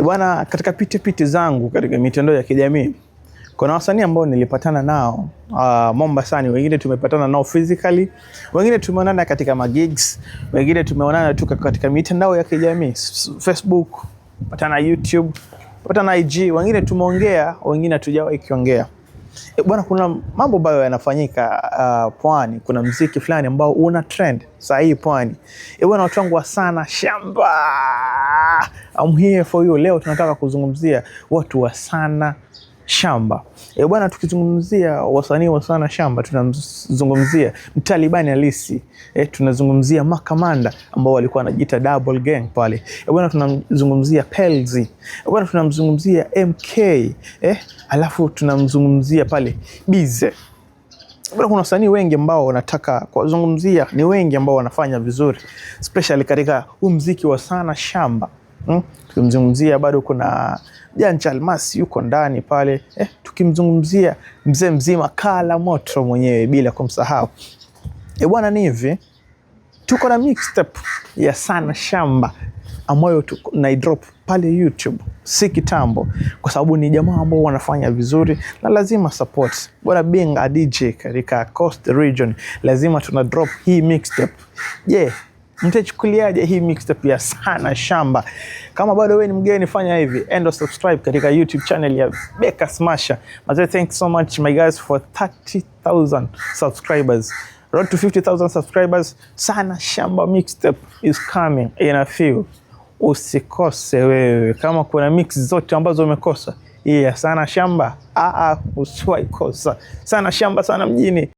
Bwana, katika piti zangu katika mitandao ya kijamii kuna wasanii ambao nilipatana nao Mombasani. Wengine tumepatana nao physically, wengine tumeonana katika magigs, wengine tumeonana tu katika mitandao ya kijamii, Facebook, patana YouTube, patana IG, wengine tumeongea, wengine hatujawahi kuongea. Bwana, kuna mambo ambayo yanafanyika Pwani. Kuna muziki fulani ambao una trend saa hii Pwani. Bwana, watu wangu wa Sana Shamba, I'm here for you. Leo tunataka kuzungumzia watu wa Sana Shamba. Bwana, tukizungumzia wasanii wa Sana Shamba tunazungumzia Mtalibani Halisi, tunazungumzia Makamanda ambao walikuwa wanajiita Double Gang pale. Bwana, tunamzungumzia Pelzi. Bwana, tunamzungumzia MK, alafu tunamzungumzia pale Bize. Bwana, kuna wasanii wengi ambao wanataka kuzungumzia, ni wengi ambao wanafanya vizuri especially katika muziki wa Sana Shamba. Tukimzungumzia bado kuna Janja Almasi yuko ndani pale, tukimzungumzia mzee mzima Kala Moto mwenyewe bila kumsahau. Bwana, ni hivi, tuko na mixtape ya Sana Shamba ambayo na drop pale YouTube si kitambo, kwa sababu ni jamaa ambao wanafanya vizuri na lazima support. Bwana, being a DJ katika Coast Region lazima tuna drop hii mixtape. Mtachukuliaje hii mixtape ya Sana Shamba? Kama bado wewe ni mgeni, fanya hivi, endo subscribe katika YouTube channel ya Beka Smasher. Thanks so much my guys for 30,000 subscribers. Road to 50,000 subscribers. Sana Shamba mixtape is coming in a few. Usikose wewe. Kama kuna mix zote ambazo umekosa, hii ya Sana Shamba usiwahi kosa. Sana Shamba, sana mjini.